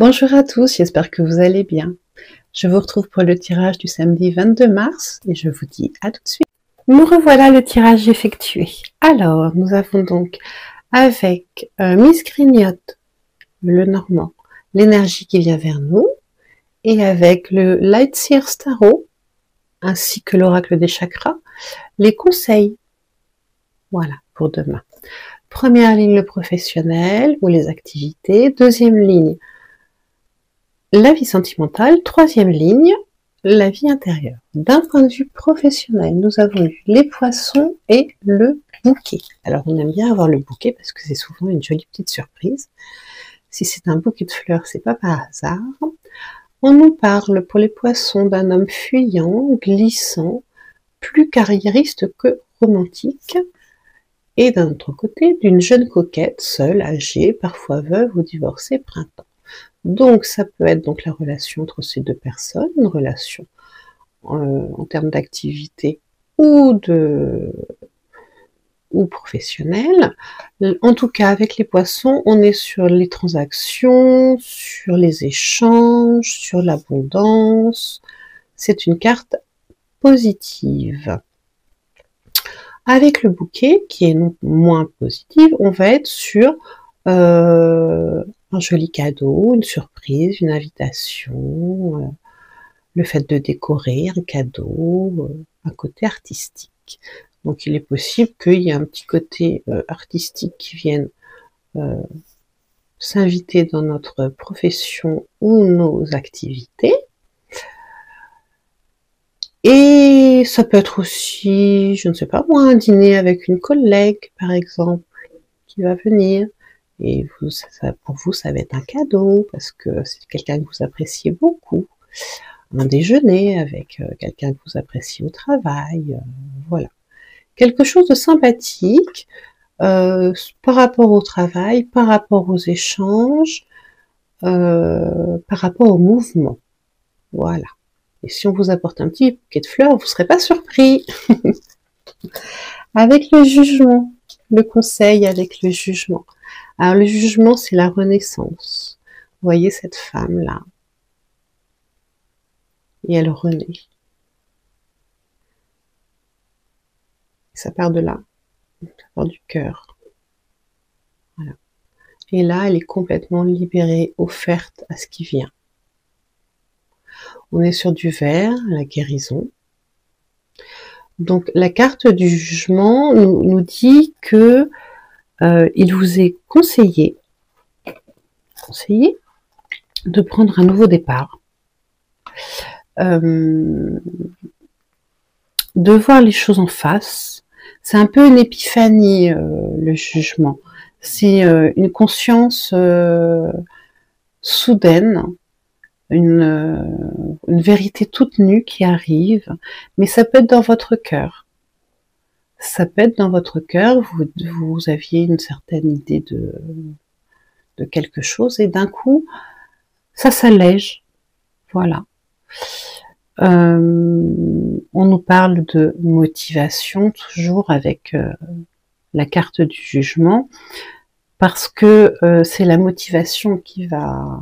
Bonjour à tous, j'espère que vous allez bien. Je vous retrouve pour le tirage du samedi 22 mars et je vous dis à tout de suite. Nous revoilà le tirage effectué. Alors, nous avons donc avec Miss Grignotte, le Normand, l'énergie qui vient vers nous, et avec le Lightseer Tarot, ainsi que l'oracle des chakras, les conseils. Voilà, pour demain. Première ligne, le professionnel ou les activités. Deuxième ligne, la vie sentimentale. Troisième ligne, la vie intérieure. D'un point de vue professionnel, nous avons eu les poissons et le bouquet. Alors, on aime bien avoir le bouquet parce que c'est souvent une jolie petite surprise. Si c'est un bouquet de fleurs, c'est pas par hasard. On nous parle pour les poissons d'un homme fuyant, glissant, plus carriériste que romantique. Et d'un autre côté, d'une jeune coquette, seule, âgée, parfois veuve ou divorcée, printemps. Donc, ça peut être donc la relation entre ces deux personnes, une relation en termes d'activité ou professionnelle. En tout cas, avec les poissons, on est sur les transactions, sur les échanges, sur l'abondance. C'est une carte positive. Avec le bouquet, qui est moins positive, on va être sur un joli cadeau, une surprise, une invitation, le fait de décorer un cadeau, un côté artistique. Donc il est possible qu'il y ait un petit côté artistique qui vienne s'inviter dans notre profession ou nos activités. Et ça peut être aussi, je ne sais pas moi, un dîner avec une collègue, par exemple, qui va venir. Et vous, pour vous, ça va être un cadeau, parce que c'est quelqu'un que vous appréciez beaucoup. Un déjeuner avec quelqu'un que vous appréciez au travail, voilà. Quelque chose de sympathique par rapport au travail, par rapport aux échanges, par rapport au mouvement. Voilà. Et si on vous apporte un petit bouquet de fleurs, vous ne serez pas surpris. Avec le jugement, le conseil avec le jugement. Alors le jugement, c'est la renaissance. Vous voyez cette femme-là. Et elle renaît. Ça part de là. Ça part du cœur. Voilà. Et là, elle est complètement libérée, offerte à ce qui vient. On est sur du vert, la guérison. Donc la carte du jugement nous dit que il vous est conseillé de prendre un nouveau départ, de voir les choses en face. C'est un peu une épiphanie, le jugement. C'est une conscience soudaine, une vérité toute nue qui arrive, mais ça peut être dans votre cœur. Ça peut être dans votre cœur, vous aviez une certaine idée de quelque chose, et d'un coup, ça s'allège. Voilà. On nous parle de motivation, toujours avec la carte du jugement, parce que c'est la motivation qui va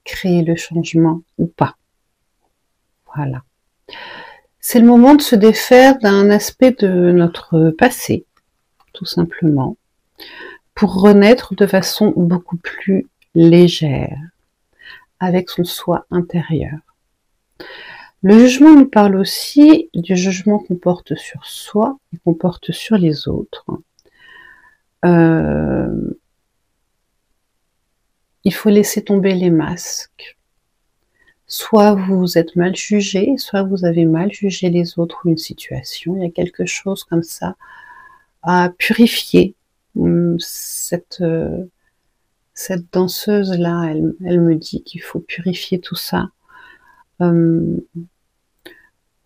créer le changement ou pas. Voilà. C'est le moment de se défaire d'un aspect de notre passé, tout simplement, pour renaître de façon beaucoup plus légère, avec son soi intérieur. Le jugement nous parle aussi du jugement qu'on porte sur soi et qu'on porte sur les autres. Il faut laisser tomber les masques. Soit vous êtes mal jugé, soit vous avez mal jugé les autres ou une situation. Il y a quelque chose comme ça à purifier. Cette danseuse-là, elle me dit qu'il faut purifier tout ça.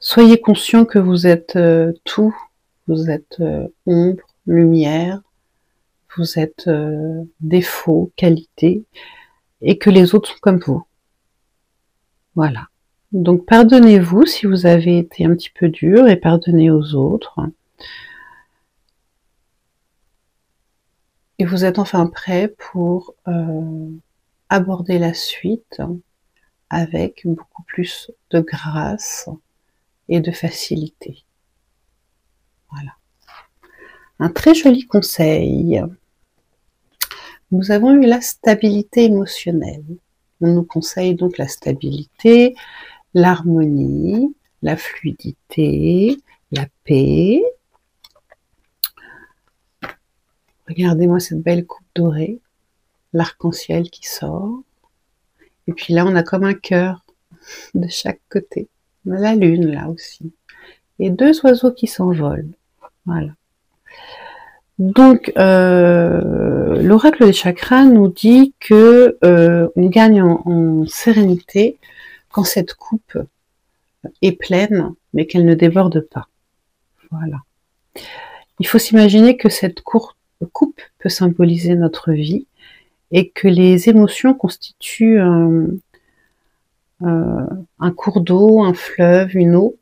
Soyez conscient que vous êtes tout. Vous êtes ombre, lumière, vous êtes défaut, qualité, et que les autres sont comme vous. Voilà. Donc pardonnez-vous si vous avez été un petit peu dur et pardonnez aux autres. Et vous êtes enfin prêt pour aborder la suite avec beaucoup plus de grâce et de facilité. Voilà. Un très joli conseil. Nous avons eu la stabilité émotionnelle. On nous conseille donc la stabilité, l'harmonie, la fluidité, la paix. Regardez-moi cette belle coupe dorée, l'arc-en-ciel qui sort. Et puis là, on a comme un cœur de chaque côté. On a la lune là aussi. Et deux oiseaux qui s'envolent. Voilà. Donc, l'oracle des chakras nous dit que on gagne en sérénité quand cette coupe est pleine, mais qu'elle ne déborde pas. Voilà. Il faut s'imaginer que cette coupe peut symboliser notre vie et que les émotions constituent un cours d'eau, un fleuve, une eau,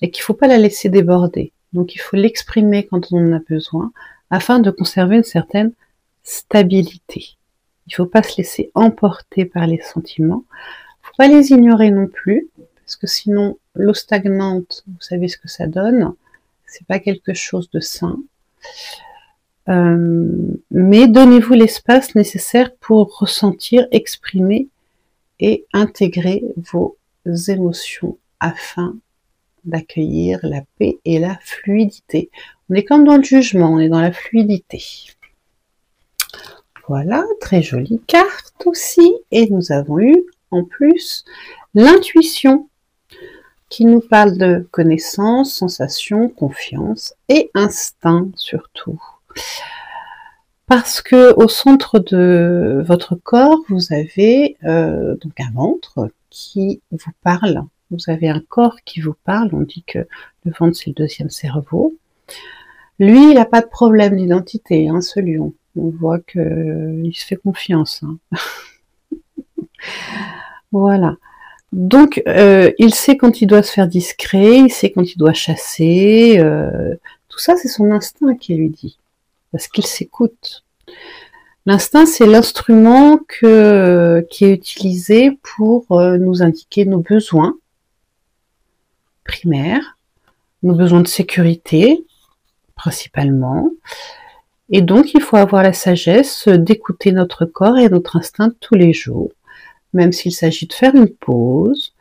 et qu'il ne faut pas la laisser déborder. Donc il faut l'exprimer quand on en a besoin, afin de conserver une certaine stabilité. Il ne faut pas se laisser emporter par les sentiments. Il ne faut pas les ignorer non plus, parce que sinon, l'eau stagnante, vous savez ce que ça donne, c'est pas quelque chose de sain. Mais donnez-vous l'espace nécessaire pour ressentir, exprimer et intégrer vos émotions afin d'accueillir la paix et la fluidité. On est comme dans le jugement, on est dans la fluidité. Voilà, très jolie carte aussi. Et nous avons eu en plus l'intuition qui nous parle de connaissance, sensation, confiance et instinct surtout. Parce que au centre de votre corps, vous avez donc un ventre qui vous parle. Vous avez un corps qui vous parle. On dit que le ventre, c'est le deuxième cerveau. Lui, il n'a pas de problème d'identité, hein, ce lion. On voit qu'il se fait confiance. Hein. Voilà. Donc, il sait quand il doit se faire discret, il sait quand il doit chasser. Tout ça, c'est son instinct qui lui dit. Parce qu'il s'écoute. L'instinct, c'est l'instrument qui est utilisé pour nous indiquer nos besoins primaires, nos besoins de sécurité, principalement. Et donc, il faut avoir la sagesse d'écouter notre corps et notre instinct tous les jours, même s'il s'agit de faire une pause,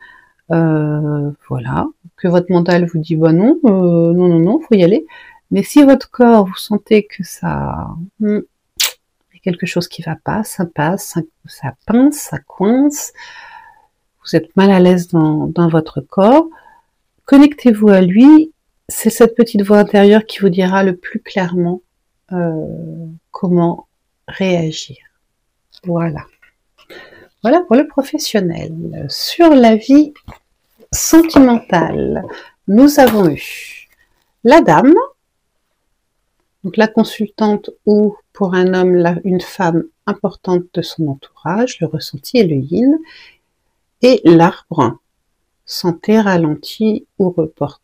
voilà, que votre mental vous dit, bah non, non, faut y aller. Mais si votre corps, vous sentez que ça, il y a quelque chose qui va pas, ça passe, ça pince, ça coince, vous êtes mal à l'aise dans votre corps, connectez-vous à lui, c'est cette petite voix intérieure qui vous dira le plus clairement comment réagir. Voilà. Voilà pour le professionnel. Sur la vie sentimentale, nous avons eu la dame, donc la consultante ou pour un homme, une femme importante de son entourage, le ressenti et le yin, et l'arbre, santé, ralenti ou report.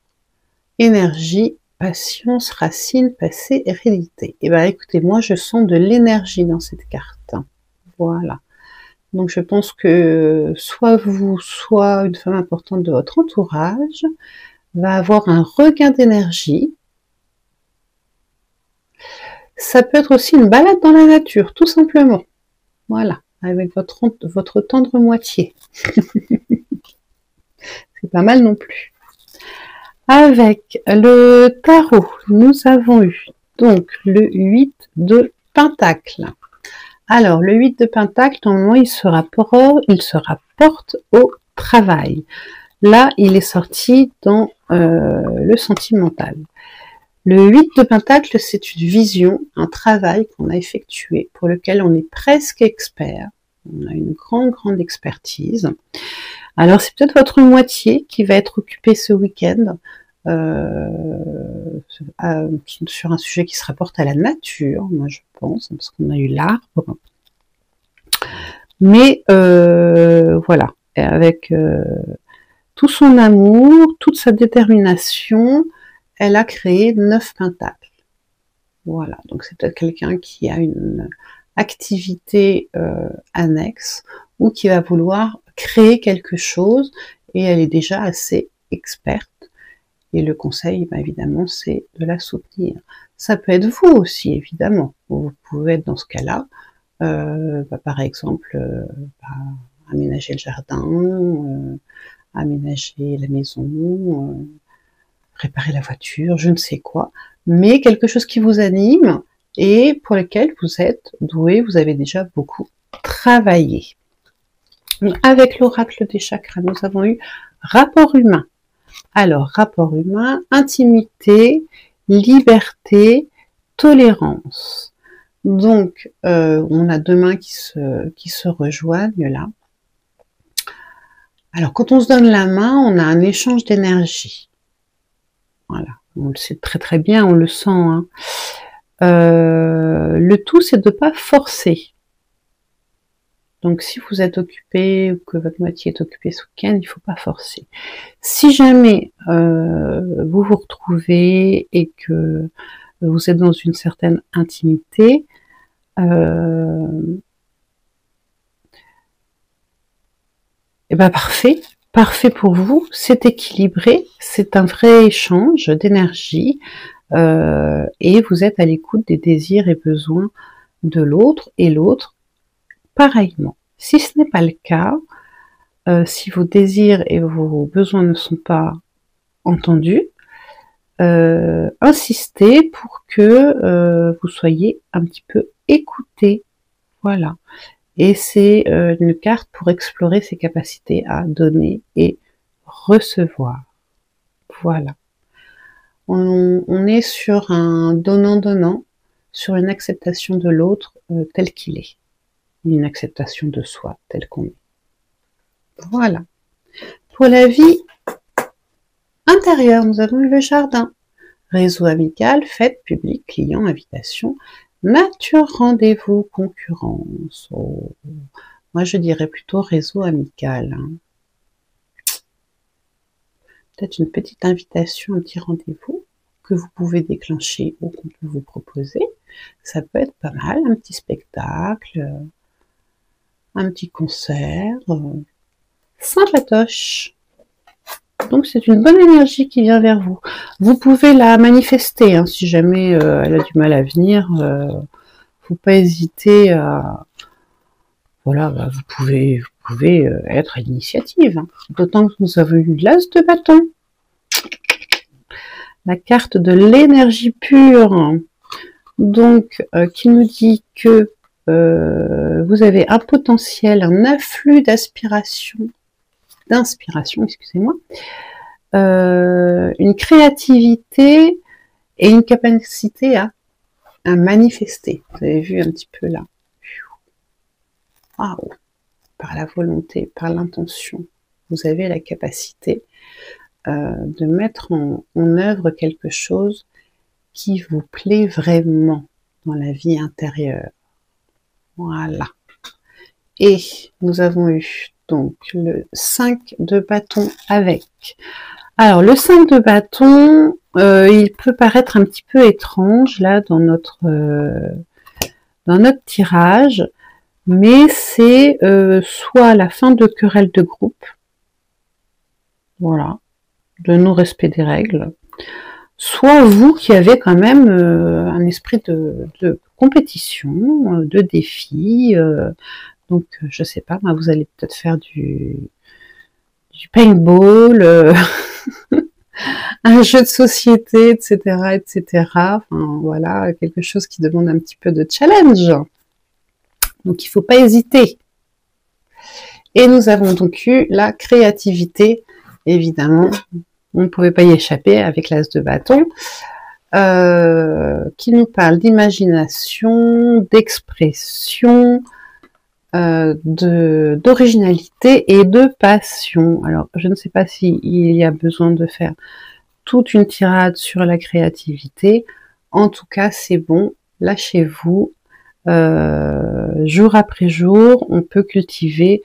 Énergie, patience, racine, passé, hérédité. Et bien écoutez, moi je sens de l'énergie dans cette carte. Voilà. Donc je pense que soit vous, soit une femme importante de votre entourage va avoir un regain d'énergie. Ça peut être aussi une balade dans la nature, tout simplement. Voilà, avec votre tendre moitié. C'est pas mal non plus. Avec le tarot, nous avons eu donc le 8 de Pentacle. Alors, le 8 de Pentacle, normalement, il se rapporte au travail. Là, il est sorti dans le sentimental. Le 8 de Pentacle, c'est une vision, un travail qu'on a effectué, pour lequel on est presque expert. On a une grande expertise. Alors, c'est peut-être votre moitié qui va être occupée ce week-end sur un sujet qui se rapporte à la nature, moi je pense, parce qu'on a eu l'arbre. Mais voilà, et avec tout son amour, toute sa détermination, elle a créé 9 pentacles. Voilà, donc c'est peut-être quelqu'un qui a une activité annexe ou qui va vouloir créer quelque chose et elle est déjà assez experte. Et le conseil, évidemment, c'est de la soutenir. Ça peut être vous aussi, évidemment. Vous pouvez être dans ce cas-là, par exemple, aménager le jardin, aménager la maison, réparer la voiture, je ne sais quoi, mais quelque chose qui vous anime et pour lequel vous êtes doué, vous avez déjà beaucoup travaillé. Avec l'oracle des chakras, nous avons eu rapport humain. Alors, rapport humain, intimité, liberté, tolérance. Donc, on a deux mains qui se rejoignent là. Alors, quand on se donne la main, on a un échange d'énergie. Voilà, on le sait très très bien, on le sent. Hein. Le tout, c'est de ne pas forcer. Donc, si vous êtes occupé ou que votre moitié est occupée ce week-end, il ne faut pas forcer. Si jamais vous vous retrouvez et que vous êtes dans une certaine intimité, et ben parfait pour vous, c'est équilibré, c'est un vrai échange d'énergie et vous êtes à l'écoute des désirs et besoins de l'autre et l'autre pareillement. Si ce n'est pas le cas, si vos désirs et vos besoins ne sont pas entendus, insistez pour que vous soyez un petit peu écoutés. Voilà. Et c'est une carte pour explorer ses capacités à donner et recevoir. Voilà. On est sur un donnant-donnant, sur une acceptation de l'autre tel qu'il est. Une acceptation de soi tel qu'on est. Voilà. Pour la vie intérieure, nous avons eu le jardin. Réseau amical, fête publique, client, invitation, nature, rendez-vous, concurrence. Oh. Moi, je dirais plutôt réseau amical. Hein. Peut-être une petite invitation, un petit rendez-vous que vous pouvez déclencher ou qu'on peut vous proposer. Ça peut être pas mal, un petit spectacle, un petit concert, sympatoche. Donc c'est une bonne énergie qui vient vers vous. Vous pouvez la manifester, hein, si jamais elle a du mal à venir. Faut pas hésiter à... Voilà, vous pouvez être à l'initiative. Hein. D'autant que nous avons eu l'as de bâton. La carte de l'énergie pure. Donc, qui nous dit que vous avez un potentiel, un afflux d'inspiration, excusez-moi, une créativité et une capacité à manifester. Vous avez vu un petit peu là. Waouh! Par la volonté, par l'intention, vous avez la capacité de mettre en œuvre quelque chose qui vous plaît vraiment dans la vie intérieure. Voilà. Et nous avons eu donc le 5 de bâton avec. Alors le 5 de bâton, il peut paraître un petit peu étrange là dans notre tirage, mais c'est soit la fin de querelle de groupe, voilà, de non-respect des règles, soit vous qui avez quand même un esprit de compétition, de défi, donc je sais pas, moi, vous allez peut-être faire du paintball, un jeu de société, etc., etc. Enfin, voilà, quelque chose qui demande un petit peu de challenge. Donc il ne faut pas hésiter. Et nous avons donc eu la créativité, évidemment, on ne pouvait pas y échapper avec l'as de bâton, qui nous parle d'imagination, d'expression, d'originalité et de passion. Alors, je ne sais pas s'il y a besoin de faire toute une tirade sur la créativité. En tout cas, c'est bon, lâchez-vous. Jour après jour, on peut cultiver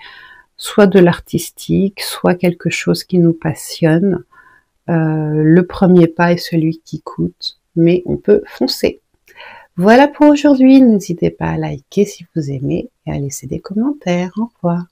soit de l'artistique, soit quelque chose qui nous passionne. Le premier pas est celui qui coûte, mais on peut foncer. Voilà pour aujourd'hui. N'hésitez pas à liker si vous aimez et à laisser des commentaires. Au revoir.